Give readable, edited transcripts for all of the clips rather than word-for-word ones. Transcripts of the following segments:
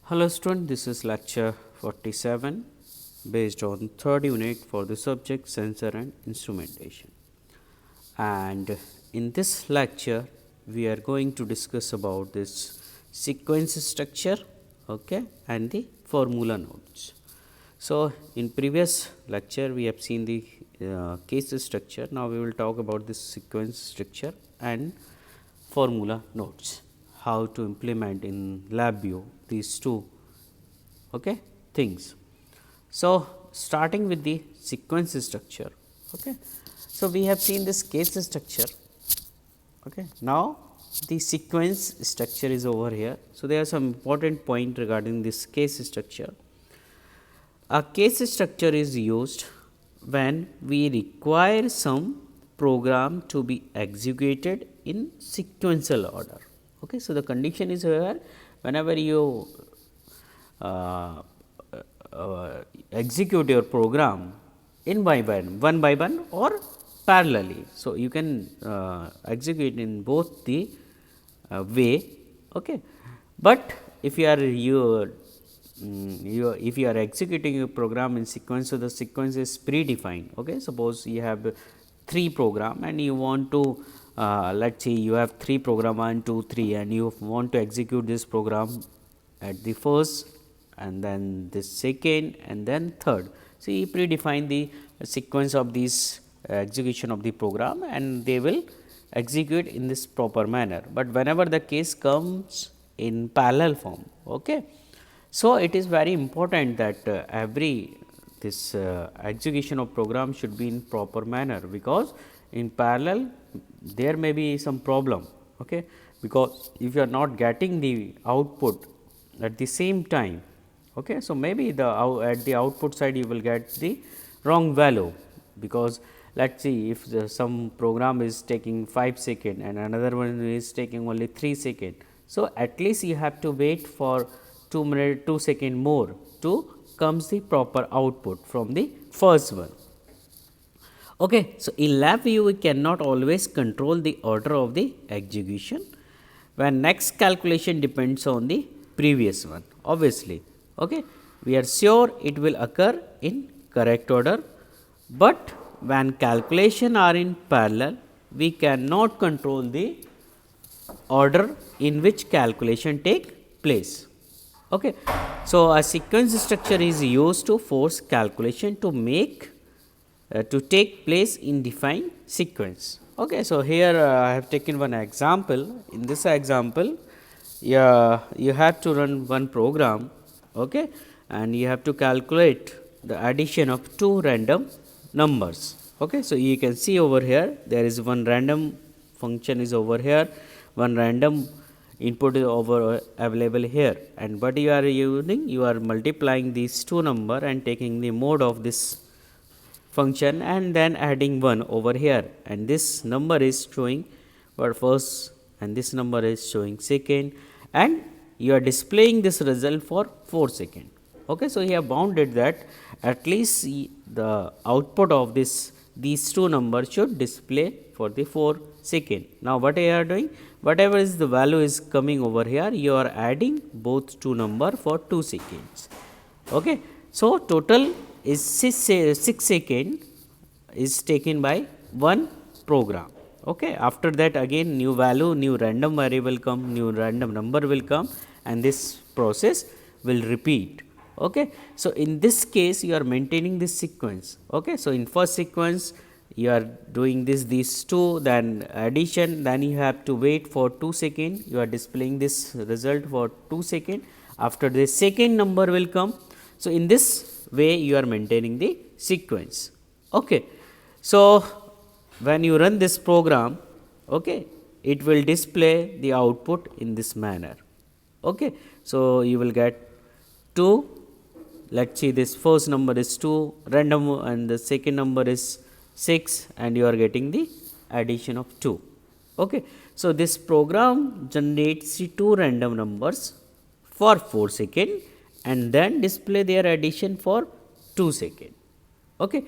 Hello student, this is lecture 47 based on third unit for the subject sensor and instrumentation. And in this lecture, we are going to discuss about this sequence structure, okay, and the formula nodes. So, in previous lecture, we have seen the case structure. Now, we will talk about this sequence structure and formula nodes, how to implement in LabVIEW these two things. So, starting with the sequence structure. Okay. So, we have seen this case structure. Okay. Now, the sequence structure is over here. So, there are some important point regarding this case structure. A case structure is used when we require some program to be executed in sequential order. Okay. So, the condition is here whenever you execute your program in one by one or parallelly. So, you can execute in both the way, okay. But if you are if you are executing a program in sequence, so the sequence is predefined. Okay. Suppose you have 3 program and you want to let us say you have 3 program 1, 2, 3 and you want to execute this program at the first and then this second and then third. So, you predefine the sequence of these execution of the program and they will execute in this proper manner, but whenever the case comes in parallel form. Okay. So, it is very important that every this execution of program should be in proper manner, because in parallel there may be some problem. Okay. Because if you are not getting the output at the same time, okay. So, maybe the at the output side you will get the wrong value, because let us see if some program is taking 5 second and another one is taking only 3 second. So, at least you have to wait for 2 second more to comes the proper output from the first one. Okay. So, in LabVIEW we cannot always control the order of the execution when next calculation depends on the previous one, obviously. Okay. We are sure it will occur in correct order, but when calculation are in parallel, we cannot control the order in which calculation take place. Okay. So, a sequence structure is used to force calculation to make to take place in defined sequence. Okay. So, here I have taken one example. In this example, you have to run one program, okay, and you have to calculate the addition of 2 random numbers. Okay. So, you can see over here there is one random function is over here, one random input is over available here, and what you are using, you are multiplying these 2 number and taking the mode of this function and then adding 1 over here, and this number is showing for first and this number is showing second, and you are displaying this result for 4 second. Okay. So, you have bounded that at least the output of these 2 numbers should display for the 4 second. Now, what you are doing, whatever is the value is coming over here, you are adding both 2 number for 2 seconds. Okay. So, total is 6 second is taken by one program. Okay. After that again new value, new random variable come, new random number will come, and this process will repeat. Okay. So, in this case you are maintaining this sequence. Okay. So, in first sequence you are doing these 2, then addition, then you have to wait for 2 second, you are displaying this result for 2 second, after the second number will come. So, in this way you are maintaining the sequence. Okay. So, when you run this program, okay, it will display the output in this manner. Okay. So, you will get 2, let us see this first number is 2 random and the second number is 6 and you are getting the addition of 2. Okay. So, this program generates 2 random numbers for 4 second and then display their addition for 2 second. Okay.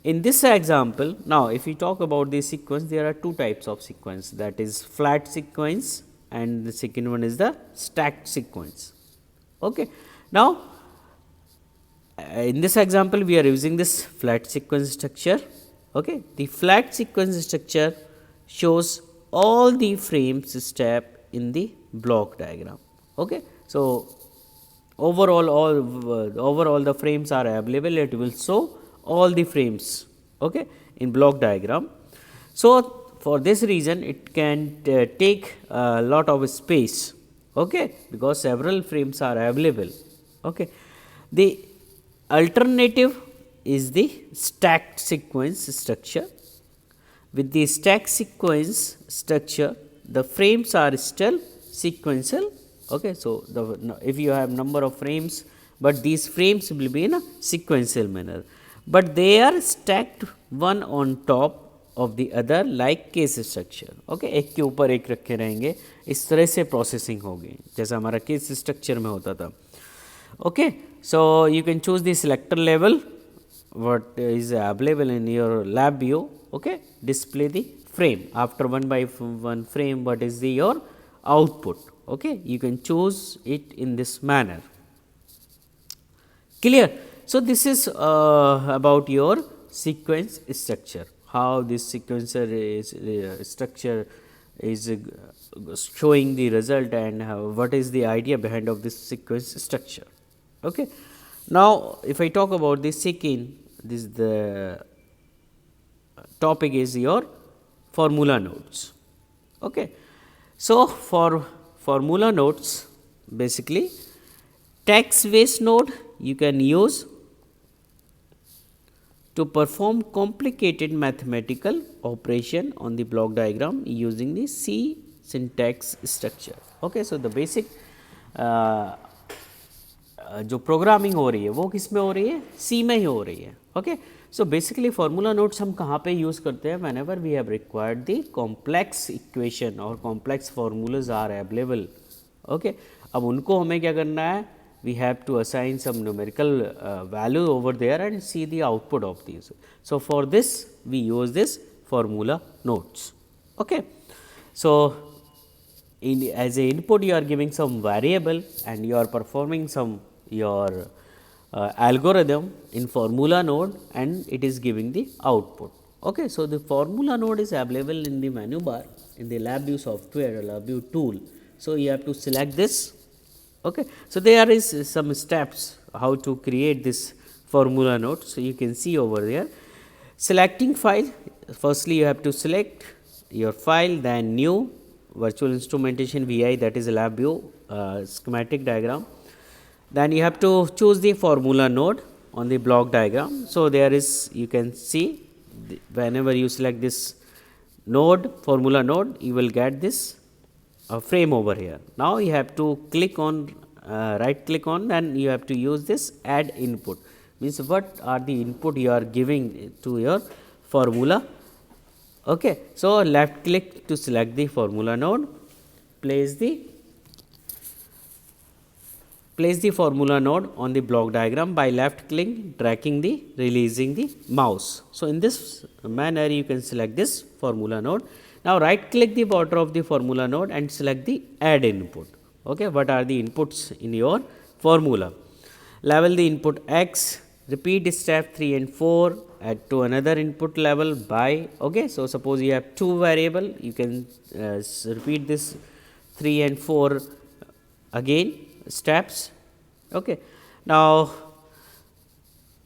In this example, now if we talk about the sequence, there are 2 types of sequence, that is flat sequence and the second one is the stacked sequence. Okay. Now, in this example we are using this flat sequence structure. Okay. The flat sequence structure shows all the frames step in the block diagram. Okay. So, overall the frames are available, it will show all the frames, okay, in block diagram. So, for this reason it can take a lot of space, okay, because several frames are available. Okay. The alternative is the stacked sequence structure. With the stack sequence structure, the frames are still sequential. Okay. So, if you have number of frames, but these frames will be in a sequential manner, but they are stacked one on top of the other like case structure. Okay. एक के ऊपर एक रखे रहेंगे, इस तरह से processing होगी जैसा हमारा केस स्ट्रक्चर में होता था. Okay. So, you can choose the selector level what is available in your lab view. Okay. Display the frame after one by one frame, what is the your output. Okay. You can choose it in this manner. Clear. So, this is about your sequence structure, how this sequencer is structure is showing the result, and what is the idea behind of this sequence structure. Okay. Now, if I talk about the second, this is the topic is your formula nodes. Okay. So, for formula nodes, basically text based node you can use to perform complicated mathematical operation on the block diagram using the C syntax structure. Okay. So, the basic जो programming हो रही है वो किस में हो रही है, सी में ही हो रही है. Okay. So basically formula notes हम कहाँ पे यूज़ करते हैं, whenever we have required the complex equation और complex formulas are available. Okay. अब उनको हमें क्या करना है, we have to assign some numerical value over there and see the output of these. So, for this we use this formula nodes. Okay. So, as a input you are giving some variable and you are performing some your algorithm in formula node and it is giving the output. Okay. So, the formula node is available in the menu bar in the LabVIEW software, LabVIEW tool. So, you have to select this. Okay. So, there is some steps how to create this formula node. So, you can see over there selecting file, firstly you have to select your file, then new virtual instrumentation VI, that is LabVIEW schematic diagram. Then you have to choose the formula node on the block diagram. So, there is you can see whenever you select this node, formula node, you will get this frame over here. Now, you have to click on right click on, then you have to use this add input, means what are the input you are giving to your formula. Okay. So, left click to select the formula node, place the formula node on the block diagram by left click, dragging the releasing the mouse. So, in this manner you can select this formula node. Now, right click the border of the formula node and select the add input. Okay. What are the inputs in your formula? Level the input x, repeat step 3 and 4, add to another input level by. Okay. So, suppose you have two variable, you can repeat this 3 and 4 again steps. Okay. Now,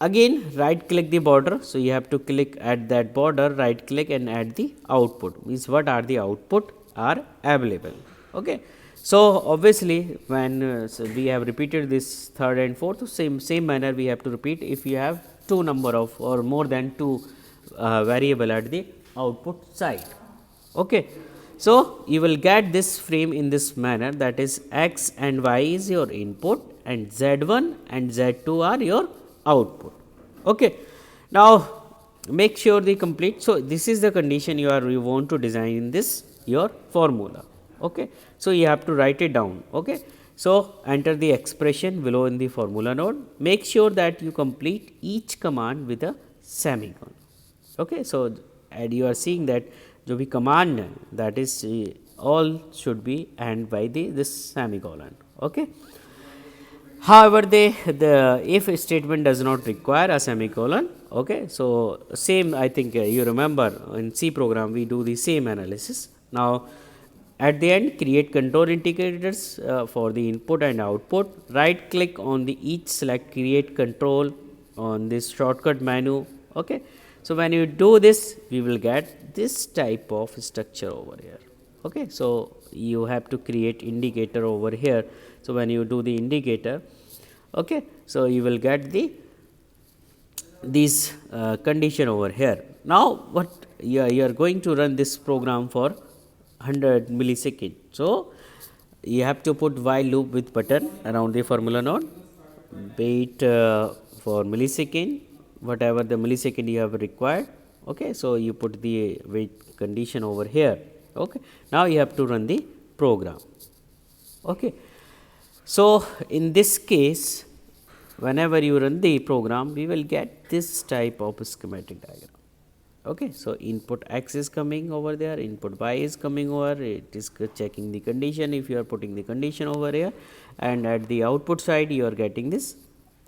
again right click the border. So, you have to click at that border, right click and add the output, means what are the output are available. Okay. So, obviously, when so we have repeated this third and fourth, same manner we have to repeat if you have two number of or more than two variable at the output side. Okay. So, you will get this frame in this manner, that is x and y is your input and z1 and z2 are your output. Okay. Now, make sure the complete. So, this is the condition you want to design in this your formula. Okay. So, you have to write it down. Okay. So, enter the expression below in the formula node. Make sure that you complete each command with a semicolon. Okay. So, and you are seeing that जो भी command है, that is all should be end by this semicolon. Okay. However, the if statement does not require a semicolon. Okay, so same, I think you remember in C program we do the same analysis. Now, at the end, create control indicators for the input and output. Right click on the each, select create control on this shortcut menu. Okay, so when you do this, we will get this type of structure over here. Okay, so you have to create indicator over here. So when you do the indicator, okay, so you will get the these condition over here. Now, what you are going to run this program for 100 millisecond. So, you have to put while loop with button around the formula node, wait for millisecond, whatever the millisecond you have required. Okay, so you put the wait condition over here. Okay, now you have to run the program. Okay, so in this case, whenever you run the program, we will get this type of schematic diagram. Okay, so input X is coming over there, input Y is coming over, it is checking the condition if you are putting the condition over here, and at the output side you are getting this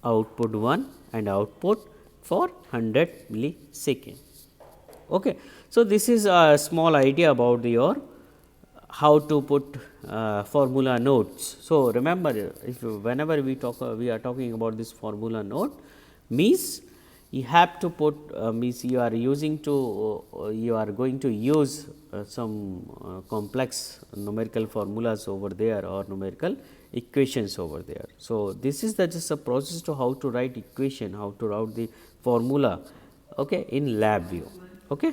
output 1 and output for 100 millisecond. Okay, so this is a small idea about your how to put formula nodes. So, remember, if whenever we are talking about this formula node, means you have to put means you are using to you are going to use some complex numerical formulas over there or numerical equations over there. So, this is the just a process to how to write equation, how to write the formula, okay, in LabVIEW. Okay.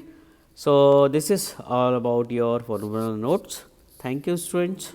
So, this is all about your formula nodes. Thank you, students.